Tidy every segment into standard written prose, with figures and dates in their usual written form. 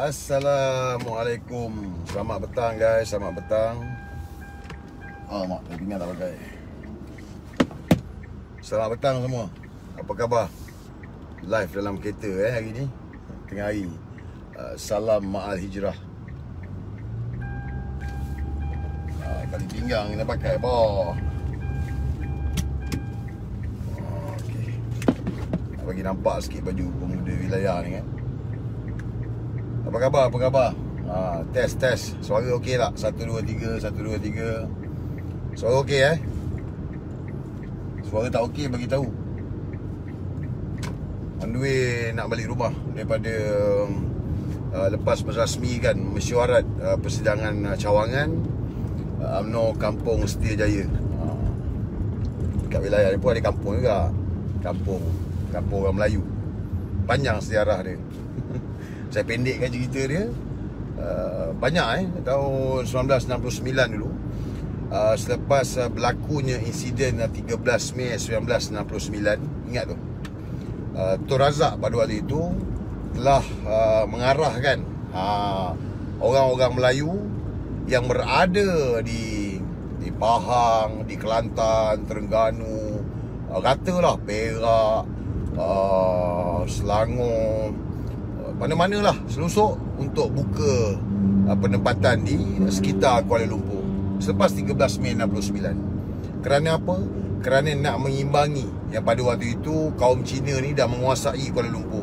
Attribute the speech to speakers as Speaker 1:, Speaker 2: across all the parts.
Speaker 1: Assalamualaikum. Selamat petang guys, selamat petang. Mak, dah pinggan tak pakai. Selamat petang semua. Apa khabar? Live dalam kereta hari ni, tengah hari. Salam ma'al hijrah. Kali pinggang kena pakai boh. Okey. Bagi nampak sikit baju pemuda wilayah ni kan. Apa khabar? Apa khabar? Test. Suara okey tak? 1 2 3 1 2 3. Suara okey Suara tak okey bagi tahu. On the way nak balik rumah daripada lepas merasmikan mesyuarat persidangan cawangan UMNO Kampung Setia Jaya. Dekat wilayah ni pun ada kampung juga. Kampung orang Melayu. Panjang sejarah dia. Saya pendekkan cerita dia. Banyak tahun 1969 dulu, selepas berlakunya insiden 13 Mei 1969. Ingat tu, Tun Razak pada waktu itu telah mengarahkan orang-orang Melayu yang berada di Pahang, di Kelantan, Terengganu, katalah Perak, Selangor, mana-manalah selusuk untuk buka penempatan di sekitar Kuala Lumpur selepas 13 Mei 69. Kerana apa? Kerana nak mengimbangi yang pada waktu itu kaum Cina ni dah menguasai Kuala Lumpur.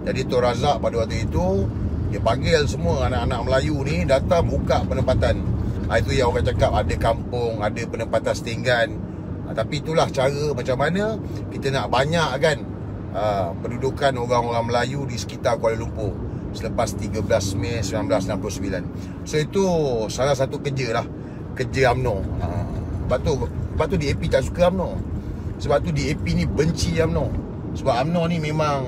Speaker 1: Jadi Tun Razak pada waktu itu dia panggil semua anak-anak Melayu ni datang buka penempatan. Itu yang orang cakap ada kampung, ada penempatan setinggan. Tapi itulah cara macam mana kita nak banyakkan pendudukan orang-orang Melayu di sekitar Kuala Lumpur selepas 13 Mei 1969. So itu salah satu kerja UMNO. Sebab tu DAP tak suka UMNO. Sebab tu DAP ni benci UMNO. Sebab UMNO ni memang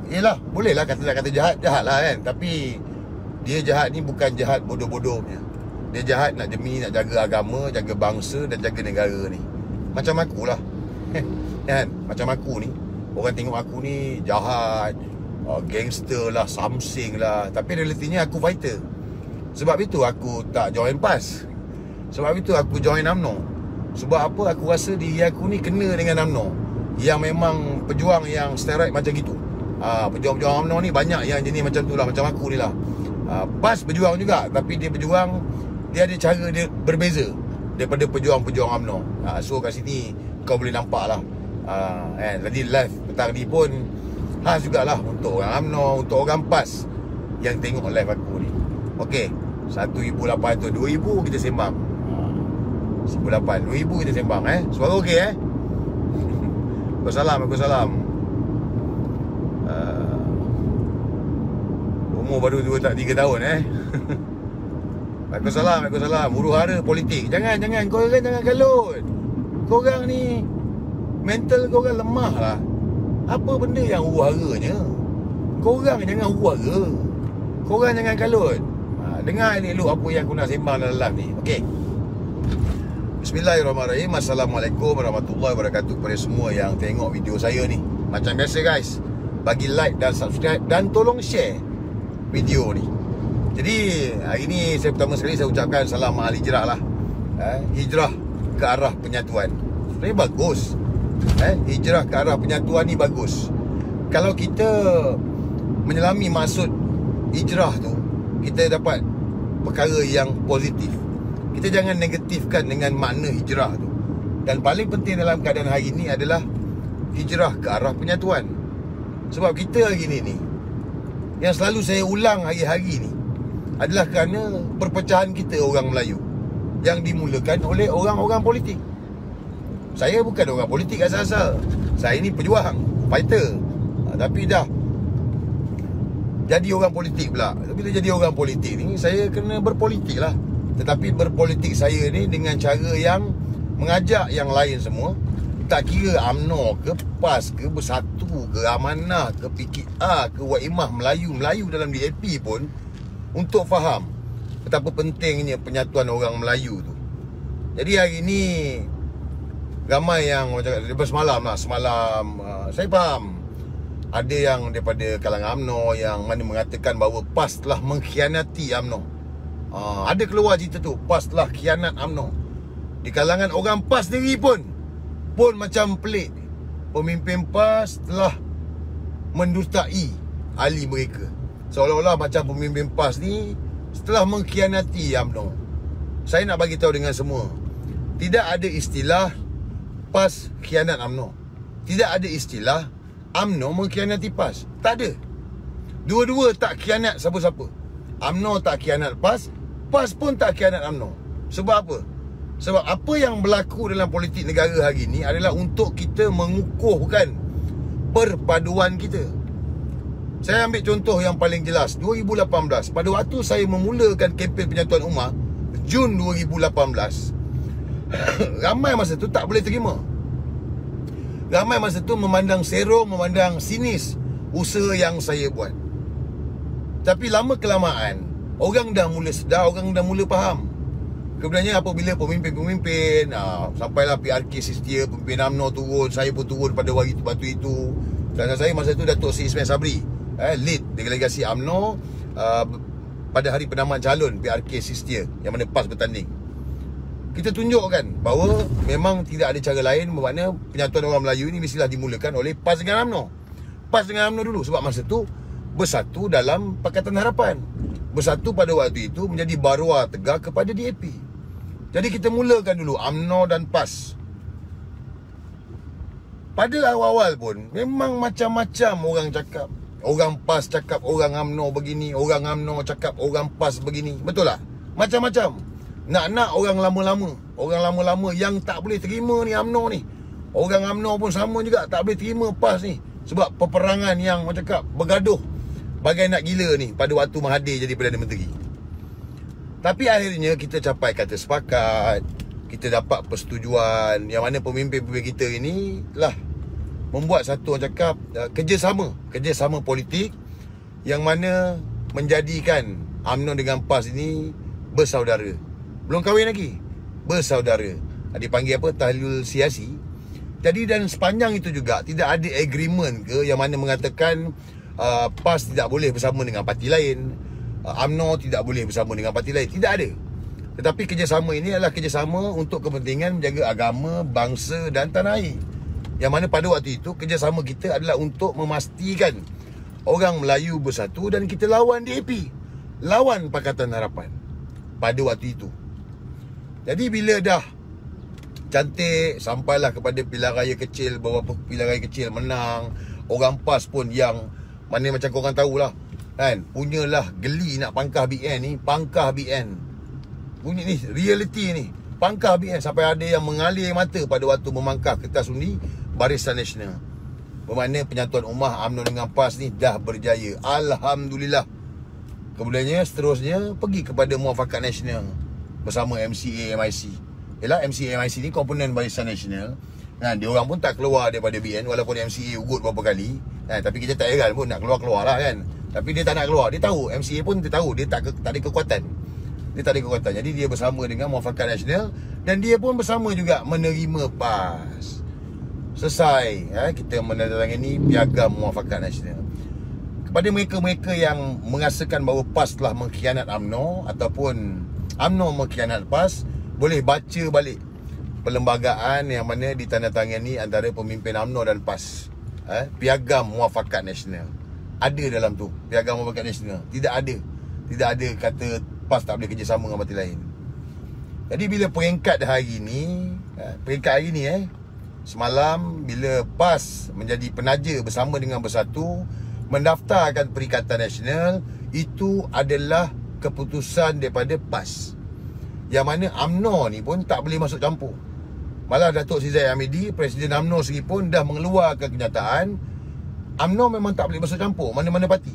Speaker 1: yelah, bolehlah kata jahat lah kan. Tapi dia jahat ni bukan jahat bodoh-bodoh punya. Dia jahat nak demi nak jaga agama, jaga bangsa dan jaga negara ni. Macam akulah. Kan? Macam aku ni, orang tengok aku ni jahat, gangster lah, samsing lah. Tapi realitinya aku fighter. Sebab itu aku tak join PAS. Sebab itu aku join UMNO. Sebab apa? Aku rasa diri aku ni kena dengan UMNO, yang memang pejuang yang steroid macam gitu. Pejuang-pejuang UMNO ni banyak yang jenis macam tu lah. Macam aku ni lah. PAS berjuang juga, tapi dia berjuang, dia ada cara dia berbeza daripada pejuang-pejuang UMNO. So kat sini kau boleh nampak lah. Tadi live petang ni pun khas jugalah untuk orang UMNO, untuk orang PAS yang tengok live aku ni. Okey, 1,800, 2,000 kita sembang. 1,800, 2,000 kita sembang. Suara okey Waalaikumsalam. Umur baru 3 tahun Waalaikumsalam. Huru-hara politik. Jangan korang jangan kalut. Korang ni mental korang lemah lah. Apa benda yang huru-haranya? Korang jangan huru-hara. Korang jangan kalut. Dengar elok apa yang aku nak sembang dalam ni. Okey. Bismillahirrahmanirrahim. Assalamualaikum warahmatullahi wabarakatuh kepada semua yang tengok video saya ni. Macam biasa guys, bagi like dan subscribe dan tolong share video ni. Jadi hari ni saya pertama sekali saya ucapkan salam ma'al hijrah lah. Hijrah ke arah penyatuan. Sebenarnya bagus. Hijrah ke arah penyatuan ni bagus. Kalau kita menyelami maksud hijrah tu, kita dapat perkara yang positif. Kita jangan negatifkan dengan makna hijrah tu. Dan paling penting dalam keadaan hari ni adalah hijrah ke arah penyatuan. Sebab kita hari ni yang selalu saya ulang hari-hari ni adalah kerana perpecahan kita orang Melayu yang dimulakan oleh orang-orang politik. Saya bukan orang politik asal-asal. Saya ni pejuang, fighter. Tapi dah jadi orang politik pula. Bila jadi orang politik ni, saya kena berpolitik lah. Tetapi berpolitik saya ni dengan cara yang mengajak yang lain semua, tak kira UMNO ke, PAS ke, Bersatu ke, Amanah ke, PKR ke, Waimah, Melayu dalam DAP pun, untuk faham betapa pentingnya penyatuan orang Melayu tu. Jadi hari ni ramai yang macam daripada semalam saya faham ada yang daripada kalangan UMNO yang mana mengatakan bahawa PAS telah mengkhianati UMNO. Ada keluar cerita tu, PAS telah khianat UMNO. Di kalangan orang PAS sendiri pun macam pelik. Pemimpin PAS telah mendustai ahli mereka. Seolah-olah macam pemimpin PAS ni setelah mengkhianati UMNO. Saya nak bagi tahu dengan semua, tidak ada istilah PAS khianat UMNO. Tidak ada istilah UMNO mengkhianati PAS. Tak ada. Dua-dua tak khianat siapa-siapa. UMNO tak khianat PAS, PAS pun tak khianat UMNO. Sebab apa? Sebab apa yang berlaku dalam politik negara hari ini adalah untuk kita mengukuhkan perpaduan kita. Saya ambil contoh yang paling jelas. 2018, pada waktu saya memulakan kempen penyatuan ummah Jun 2018, ramai masa tu tak boleh terima. Ramai masa tu memandang serong, memandang sinis usaha yang saya buat. Tapi lama kelamaan orang dah mula sedar, orang dah mula faham. Kemudiannya apabila pemimpin-pemimpin sampailah PRK Sistia, pemimpin UMNO turun, saya pun turun pada waktu itu. Dan saya masa itu Datuk Seri Ismail Sabri, lead delegasi UMNO pada hari penamaan calon PRK Sistia yang mana PAS bertanding. Kita tunjukkan bahawa memang tidak ada cara lain, bermakna penyatuan orang Melayu ini mestilah dimulakan oleh PAS dengan UMNO. PAS dengan UMNO dulu, sebab masa tu bersatu dalam Pakatan Harapan. Bersatu pada waktu itu menjadi baruah tegar kepada DAP. Jadi kita mulakan dulu UMNO dan PAS. Pada awal-awal pun memang macam-macam orang cakap. Orang PAS cakap orang UMNO begini, orang UMNO cakap orang PAS begini. Betul tak? Macam-macam. Nak orang lama-lama, orang lama-lama yang tak boleh terima ni UMNO ni. Orang UMNO pun sama juga tak boleh terima PAS ni. Sebab peperangan yang macam cakap bergaduh bagai nak gila ni pada waktu Mahathir jadi Perdana Menteri. Tapi akhirnya kita capai kata sepakat, kita dapat persetujuan yang mana pemimpin-pemimpin kita ini telah membuat satu orang cakap kerjasama politik yang mana menjadikan UMNO dengan PAS ini bersaudara. Belum kahwin lagi, bersaudara. Dipanggil apa? Tahlil siasi. Jadi dan sepanjang itu juga tidak ada agreement ke yang mana mengatakan PAS tidak boleh bersama dengan parti lain, UMNO tidak boleh bersama dengan parti lain. Tidak ada. Tetapi kerjasama ini adalah kerjasama untuk kepentingan menjaga agama, bangsa dan tanah air. Yang mana pada waktu itu kerjasama kita adalah untuk memastikan orang Melayu bersatu dan kita lawan DAP, lawan Pakatan Harapan pada waktu itu. Jadi bila dah cantik, sampailah kepada pilihan raya kecil, beberapa pilihan raya kecil menang, orang PAS pun yang mana macam korang tahulah kan, punyalah geli nak pangkah BN ni, pangkah BN. Bunyi ni, reality ni, pangkah BN. Sampai ada yang mengalir mata pada waktu memangkah kertas undi Barisan Nasional. Bermakna penyatuan ummah UMNO dengan PAS ni dah berjaya, alhamdulillah. Kemudiannya seterusnya pergi kepada Muafakat Nasional bersama MCA MIC. Yalah, MCA MIC ni komponen Barisan Nasional. Nah, dia orang pun tak keluar daripada BN walaupun MCA ugut berapa kali. Tapi kita tak heran pun nak keluar lah kan. Tapi dia tak nak keluar. Dia tahu, MCA pun dia tahu dia tak ada kekuatan. Dia tak ada kekuatan. Jadi dia bersama dengan Muafakat Nasional dan dia pun bersama juga menerima PAS. Selesai kita menandatangani piagam Muafakat Nasional. Kepada mereka-mereka yang mengasakan bahawa PAS telah mengkhianat UMNO ataupun UMNO mengkhianat PAS, boleh baca balik perlembagaan yang mana ditandatangani antara pemimpin UMNO dan PAS. Piagam Muafakat Nasional. Ada dalam tu piagam Muafakat Nasional. Tidak ada kata PAS tak boleh kerjasama dengan parti lain. Jadi bila peringkat hari ni, semalam bila PAS menjadi penaja bersama dengan Bersatu mendaftarkan Perikatan Nasional, itu adalah keputusan daripada PAS. Yang mana UMNO ni pun tak boleh masuk campur. Malah Datuk Seri Zahid Hamidi, Presiden UMNO sendiri pun dah mengeluarkan kenyataan UMNO memang tak boleh masuk campur mana-mana parti.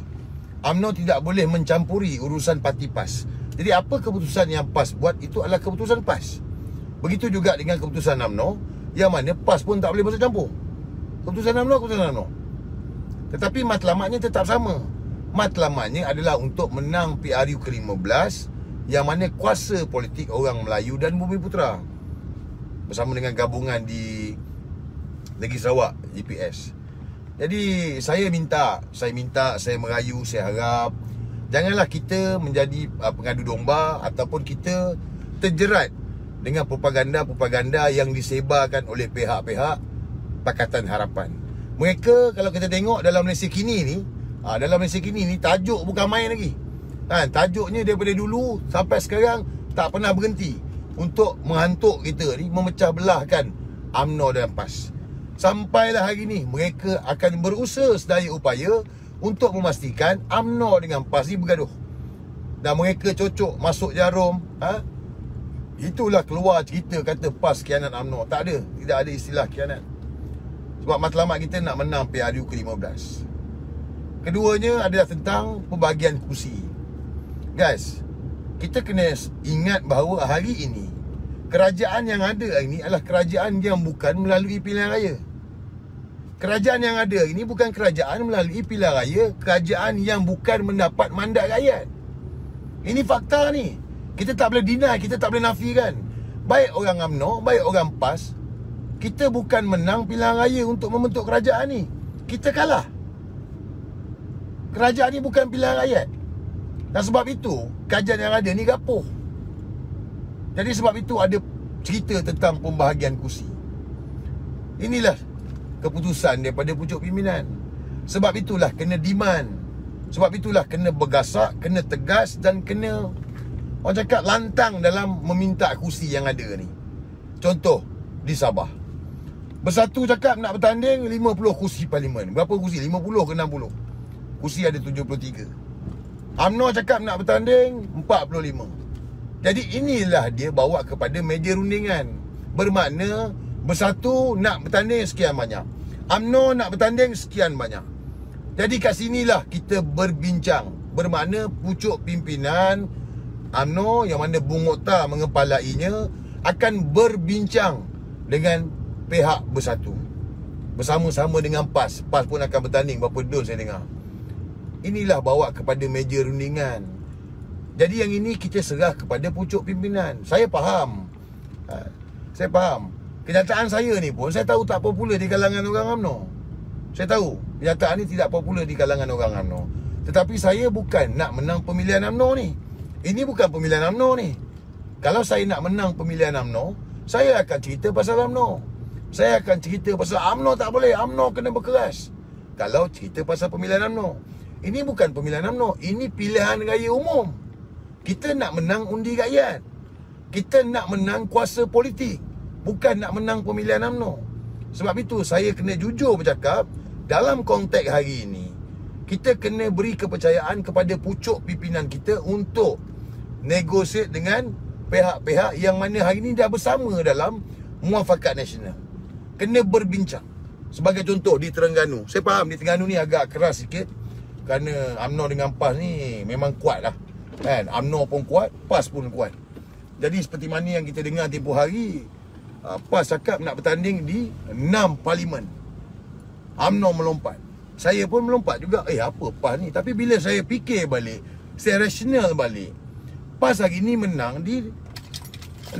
Speaker 1: UMNO tidak boleh mencampuri urusan parti PAS. Jadi apa keputusan yang PAS buat, itu adalah keputusan PAS. Begitu juga dengan keputusan UMNO, yang mana PAS pun tak boleh masuk campur. Keputusan UMNO. Tetapi matlamatnya tetap sama. Matlamatnya adalah untuk menang PRU ke-15, yang mana kuasa politik orang Melayu dan Bumiputera bersama dengan gabungan di Negeri Sarawak, GPS. Jadi saya merayu, saya harap janganlah kita menjadi pengadu domba ataupun kita terjerat dengan propaganda-propaganda yang disebarkan oleh pihak-pihak Pakatan Harapan. Mereka kalau kita tengok dalam Malaysia kini ni, tajuk bukan main lagi. Tajuknya daripada dulu sampai sekarang tak pernah berhenti untuk menghantuk kita ni, memecah belahkan UMNO dan PAS. Sampailah hari ni mereka akan berusaha sedaya upaya untuk memastikan UMNO dengan PAS ni bergaduh. Dan mereka cocok masuk jarum. Itulah keluar cerita kata PAS khianat UMNO. Tidak ada istilah khianat. Sebab matlamat kita nak menang PRU ke-15. Keduanya adalah tentang pembahagian kursi. Guys, kita kena ingat bahawa hari ini kerajaan yang ada hari ini adalah kerajaan yang bukan melalui pilihan raya. Kerajaan yang ada hari ini bukan kerajaan melalui pilihan raya, kerajaan yang bukan mendapat mandat rakyat. Ini fakta ni. Kita tak boleh deny, kita tak boleh nafikan. Baik orang UMNO, baik orang PAS, kita bukan menang pilihan raya untuk membentuk kerajaan ni. Kita kalah. Kerajaan ni bukan pilihan rakyat. Dan sebab itu kerajaan yang ada ni gapuh. Jadi sebab itu ada cerita tentang pembahagian kursi. Inilah keputusan daripada pucuk pimpinan. Sebab itulah kena demand. Sebab itulah kena bergasak, kena tegas dan kena, orang cakap, lantang dalam meminta kursi yang ada ni. Contoh di Sabah, Bersatu cakap nak bertanding 50 kursi parlimen. Berapa kursi? 50 ke 60? Kursi ada 73. UMNO cakap nak bertanding 45. Jadi inilah dia bawa kepada meja rundingan. Bermakna Bersatu nak bertanding sekian banyak, UMNO nak bertanding sekian banyak. Jadi kat sinilah kita berbincang. Bermakna pucuk pimpinan UMNO yang mana Bung Mokhtar mengepalainya akan berbincang dengan pihak Bersatu bersama-sama dengan PAS. PAS pun akan bertanding, berapa don saya dengar. Inilah bawa kepada meja rundingan. Jadi yang ini kita serah kepada pucuk pimpinan. Saya faham. Saya faham. Kenyataan saya ni pun saya tahu tak popular di kalangan orang UMNO. Saya tahu kenyataan ni tidak popular di kalangan orang UMNO. Tetapi saya bukan nak menang pemilihan UMNO ni. Ini bukan pemilihan UMNO ni. Kalau saya nak menang pemilihan UMNO, saya akan cerita pasal UMNO. Saya akan cerita pasal UMNO tak boleh, UMNO kena berkeras. Kalau cerita pasal pemilihan UMNO, ini bukan pemilihan UMNO, ini pilihan raya umum. Kita nak menang undi rakyat. Kita nak menang kuasa politik, bukan nak menang pemilihan UMNO. Sebab itu saya kena jujur bercakap, dalam konteks hari ini kita kena beri kepercayaan kepada pucuk pimpinan kita untuk negosiat dengan pihak-pihak yang mana hari ini dah bersama dalam Muafakat Nasional. Kena berbincang. Sebagai contoh di Terengganu, saya faham di Terengganu ni agak keras sikit kerana UMNO dengan PAS ni memang kuat lah kan. UMNO pun kuat, PAS pun kuat. Jadi seperti mana yang kita dengar tempoh hari, PAS cakap nak bertanding di 6 parlimen, UMNO melompat. Saya pun melompat juga. Apa PAS ni? Tapi bila saya fikir balik, saya rasional balik, PAS hari ni menang di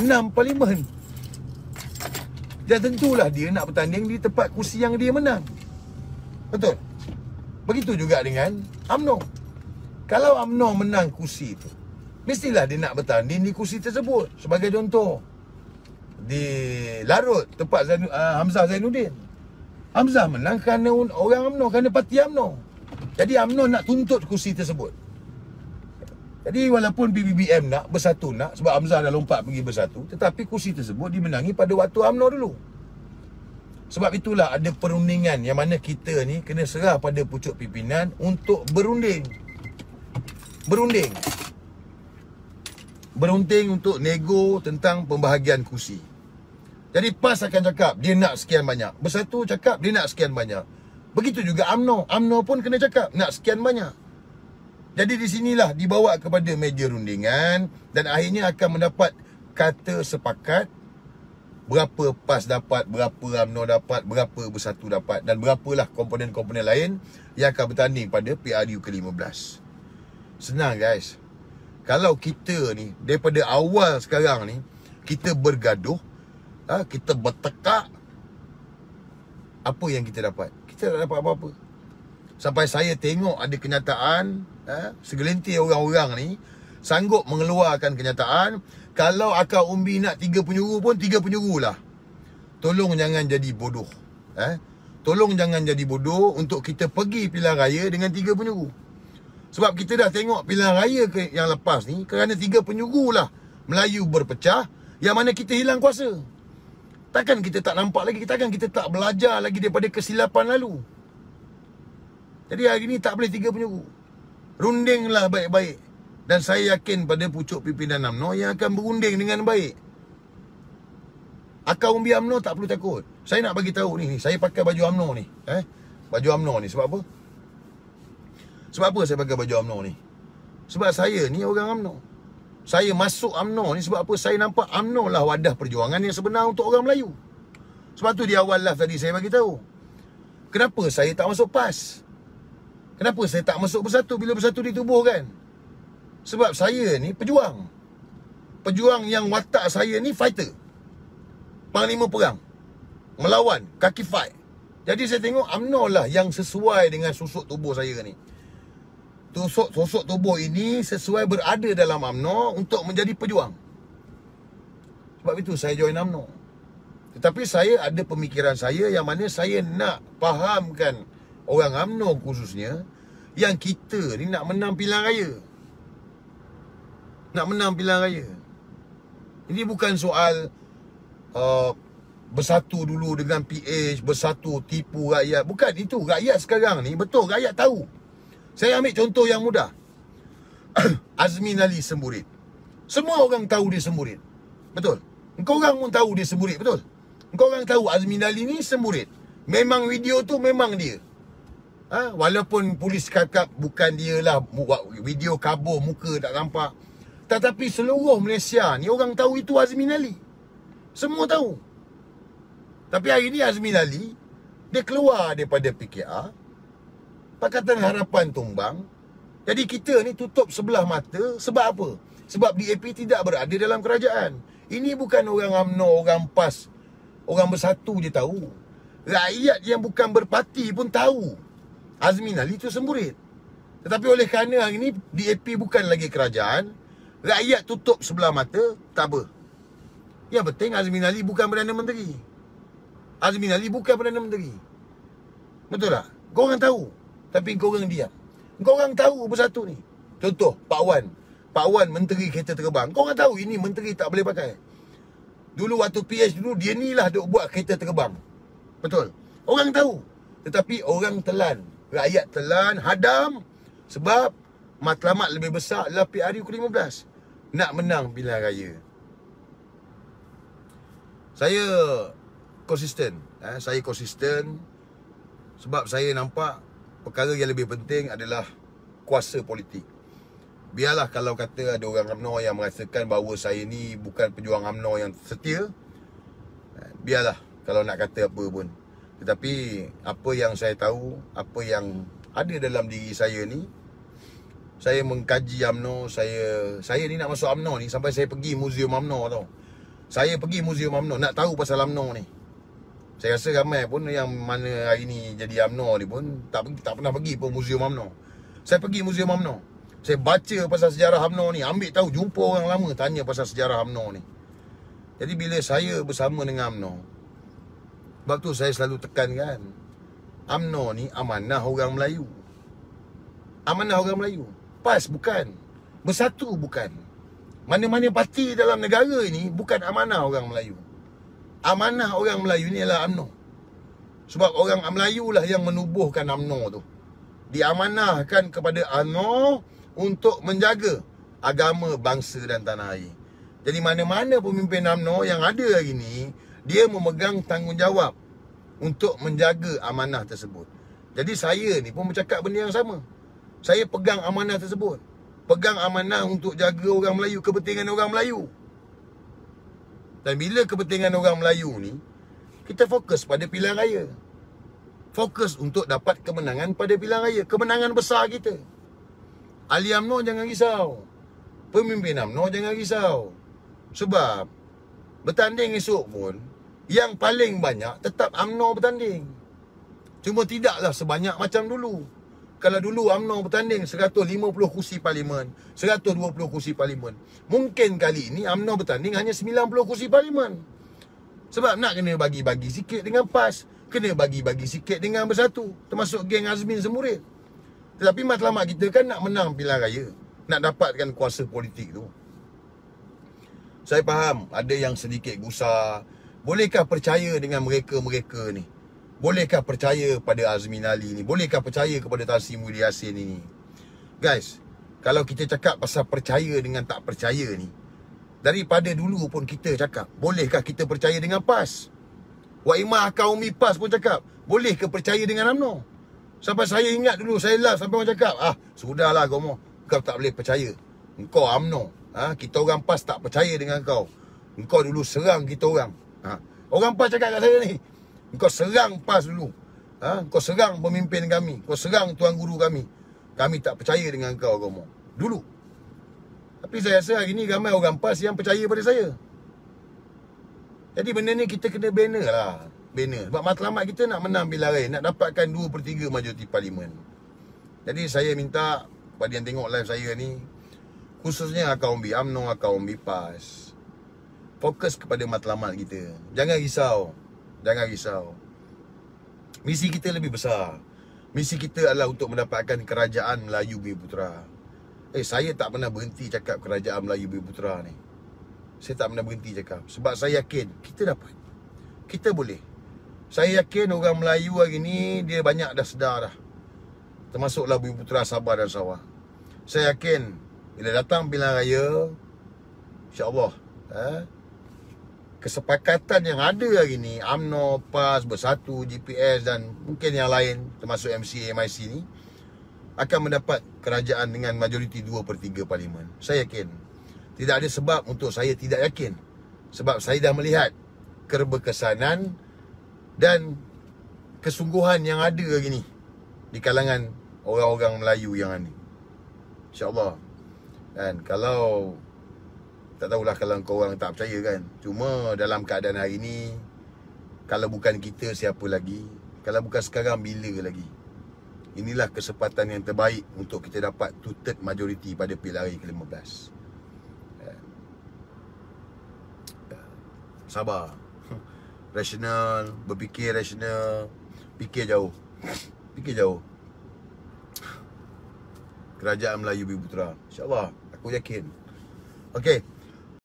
Speaker 1: 6 parlimen. Dan tentulah dia nak bertanding di tempat kursi yang dia menang. Betul? Begitu juga dengan UMNO. Kalau UMNO menang kursi itu, mestilah dia nak bertanding di kursi tersebut. Sebagai contoh, di Larut, tempat Hamzah Zainuddin. Hamzah menang kerana orang UMNO, kerana parti UMNO. Jadi UMNO nak tuntut kursi tersebut. Jadi walaupun BBBM nak, Bersatu nak, sebab Hamzah dah lompat pergi Bersatu, tetapi kursi tersebut dimenangi pada waktu UMNO dulu. Sebab itulah ada perundingan yang mana kita ni kena serah pada pucuk pimpinan untuk berunding. Berunding untuk nego tentang pembahagian kursi. Jadi PAS akan cakap dia nak sekian banyak, Bersatu cakap dia nak sekian banyak. Begitu juga UMNO. UMNO pun kena cakap nak sekian banyak. Jadi di sinilah dibawa kepada meja rundingan dan akhirnya akan mendapat kata sepakat berapa PAS dapat, berapa UMNO dapat, berapa Bersatu dapat dan berapalah komponen-komponen lain yang akan bertanding pada PRU ke-15. Senang guys. Kalau kita ni daripada awal sekarang ni kita bergaduh, kita bertekak, Apa yang kita dapat? Kita tak dapat apa-apa. Sampai saya tengok ada kenyataan, segelintir orang-orang ni sanggup mengeluarkan kenyataan, kalau akar umbi nak 3 penjuru pun 3 penjuru lah. Tolong jangan jadi bodoh. Tolong jangan jadi bodoh untuk kita pergi pilihan raya dengan 3 penjuru. Sebab kita dah tengok pilihan raya yang lepas ni, kerana 3 penjuru lah Melayu berpecah, yang mana kita hilang kuasa. Takkan kita tak nampak lagi, takkan kita tak belajar lagi daripada kesilapan lalu. Jadi hari ni tak boleh 3 penjuru. Rundinglah baik-baik. Dan saya yakin pada pucuk pimpinan UMNO yang akan berunding dengan baik. Akar umbi UMNO tak perlu takut. Saya nak bagi tahu ni, saya pakai baju UMNO ni. Baju UMNO ni sebab apa? Sebab apa saya pakai baju UMNO ni? Sebab saya ni orang UMNO. Saya masuk UMNO ni sebab apa? Saya nampak UMNO lah wadah perjuangan yang sebenar untuk orang Melayu. Sebab tu di awal live tadi saya bagi tahu. Kenapa saya tak masuk PAS? Kenapa saya tak masuk Bersatu bila Bersatu ditubuhkan? Sebab saya ni pejuang. Pejuang yang watak saya ni fighter. Panglima perang. Melawan, kaki fight. Jadi saya tengok UMNO lah yang sesuai dengan susuk tubuh saya ni. Sosok tubuh ini sesuai berada dalam UMNO untuk menjadi pejuang. Sebab itu saya join UMNO. Tetapi saya ada pemikiran saya yang mana saya nak fahamkan orang UMNO khususnya, yang kita ni nak menang pilihan raya. Nak menang pilihan raya. Ini bukan soal bersatu dulu dengan PH, bersatu tipu rakyat. Bukan itu. Rakyat sekarang ni, betul, rakyat tahu. Saya ambil contoh yang mudah. Azmin Ali semburit. Semua orang tahu dia semburit. Betul. Engkau orang pun tahu dia semburit, betul. Engkau orang tahu Azmin Ali ni semburit. Memang video tu memang dia. Walaupun polis cakap bukan dia lah, video kabur, muka tak nampak. Tetapi seluruh Malaysia ni orang tahu itu Azmin Ali. Semua tahu. Tapi hari ni Azmin Ali, dia keluar daripada PKR, Pakatan Harapan tumbang. Jadi kita ni tutup sebelah mata. Sebab apa? Sebab DAP tidak berada dalam kerajaan. Ini bukan orang UMNO, orang PAS, orang Bersatu je tahu. Rakyat yang bukan berparti pun tahu Azmin Ali tu semburit. Tetapi oleh kerana hari ni DAP bukan lagi kerajaan, rakyat tutup sebelah mata, tak apa. Yang penting Azmin Ali bukan Perdana Menteri. Azmin Ali bukan Perdana Menteri. Betul tak? Kau orang tahu, tapi kau orang diam. Kau orang tahu Bersatu ni. Contoh Pak Wan. Pak Wan menteri kereta terbang. Kau orang tahu ini menteri tak boleh pakai. Dulu waktu PH dulu, dia ni lah duk buat kereta terbang. Betul. Orang tahu. Tetapi orang telan. Rakyat telan, hadam. Sebab matlamat lebih besar adalah PRU ke-15. Nak menang pilihan raya. Saya konsisten. Saya konsisten. Sebab saya nampak perkara yang lebih penting adalah kuasa politik. Biarlah kalau kata ada orang UMNO yang merasakan bahawa saya ni bukan pejuang UMNO yang setia. Biarlah kalau nak kata apa pun. Tetapi apa yang saya tahu, apa yang ada dalam diri saya ni, saya mengkaji UMNO. Saya ni nak masuk UMNO ni sampai saya pergi muzium UMNO tau. Saya pergi muzium UMNO nak tahu pasal UMNO ni. Saya rasa ramai pun yang mana hari ni jadi UMNO ni pun tak pernah pergi pun muzium UMNO. Saya pergi muzium UMNO. Saya baca pasal sejarah UMNO ni, ambil tahu, jumpa orang lama tanya pasal sejarah UMNO ni. Jadi bila saya bersama dengan UMNO, sebab tu saya selalu tekankan, UMNO ni amanah orang Melayu. Amanah orang Melayu. PAS bukan. Bersatu bukan. Mana-mana parti dalam negara ini bukan amanah orang Melayu. Amanah orang Melayu ni adalah UMNO. Sebab orang Melayu lah yang menubuhkan UMNO tu. Diamanahkan kepada UMNO untuk menjaga agama, bangsa dan tanah air. Jadi mana-mana pemimpin UMNO yang ada hari ni, dia memegang tanggungjawab untuk menjaga amanah tersebut. Jadi saya ni pun bercakap benda yang sama. Saya pegang amanah tersebut. Pegang amanah untuk jaga orang Melayu, kepentingan orang Melayu. Dan bila kepentingan orang Melayu ni, kita fokus pada pilihan raya. Fokus untuk dapat kemenangan pada pilihan raya. Kemenangan besar kita. Ahli UMNO jangan risau. Pemimpin UMNO jangan risau. Sebab bertanding esok pun, yang paling banyak tetap UMNO bertanding. Cuma tidaklah sebanyak macam dulu. Kalau dulu UMNO bertanding 150 kursi parlimen, 120 kursi parlimen, mungkin kali ini UMNO bertanding hanya 90 kursi parlimen. Sebab nak kena bagi-bagi sikit dengan PAS, kena bagi-bagi sikit dengan Bersatu, termasuk geng Azmin Semurid. Tetapi matlamat kita kan nak menang pilihan raya, nak dapatkan kuasa politik tu. Saya faham ada yang sedikit gusar. Bolehkah percaya dengan mereka-mereka ni? Bolehkah percaya pada Azmin Ali ni? Bolehkah percaya kepada Tan Sri Muhyiddin Yassin ni? Guys, kalau kita cakap pasal percaya dengan tak percaya ni, daripada dulu pun kita cakap, bolehkah kita percaya dengan PAS? Wak Imah Akaumi PAS pun cakap, boleh ke percaya dengan UMNO? Sampai saya ingat dulu, saya live sampai orang cakap, sudahlah Gomo, kau tak boleh percaya. Engkau UMNO, kita orang PAS tak percaya dengan kau. Engkau dulu serang kita orang. Orang PAS cakap kat saya ni, engkau serang PAS dulu. Kau serang pemimpin kami, kau serang tuan guru kami. Kami tak percaya dengan kau Gomo. Dulu. Tapi saya rasa hari ni ramai orang PAS yang percaya pada saya. Jadi benda ni kita kena banner lah. Banner. Sebab matlamat kita nak menang pilihan raya, nak dapatkan 2/3 majoriti parlimen. Jadi saya minta kepada yang tengok live saya ni, khususnya Akaumbi, UMNO, Akaumbi, PAS, fokus kepada matlamat kita. Jangan risau. Jangan risau. Misi kita lebih besar. Misi kita adalah untuk mendapatkan kerajaan Melayu Bumiputera. Saya tak pernah berhenti cakap kerajaan Melayu Bumiputera ni. Saya tak pernah berhenti cakap. Sebab saya yakin kita dapat. Kita boleh. Saya yakin orang Melayu hari ni dia banyak dah sedar dah. Termasuklah Bumiputera, Sabah dan Sarawak. Saya yakin bila datang pilihan raya, insya-Allah, kesepakatan yang ada hari ni, UMNO, PAS, Bersatu, GPS dan mungkin yang lain termasuk MCA, MIC ni akan mendapat kerajaan dengan majoriti 2/3 parlimen. Saya yakin. Tidak ada sebab untuk saya tidak yakin. Sebab saya dah melihat keberkesanan dan kesungguhan yang ada hari ni di kalangan orang-orang Melayu yang ni. InsyaAllah. Dan kalau tak tahulah kalau korang tak percaya kan. Cuma dalam keadaan hari ni, kalau bukan kita siapa lagi? Kalau bukan sekarang bila lagi? Inilah kesempatan yang terbaik untuk kita dapat 2/3 majoriti pada pilihan raya ke-15. Sabar. Rasional, berfikir rasional, fikir jauh. Fikir jauh. Kerajaan Melayu Bumiputera, InsyaAllah, aku yakin. Okey.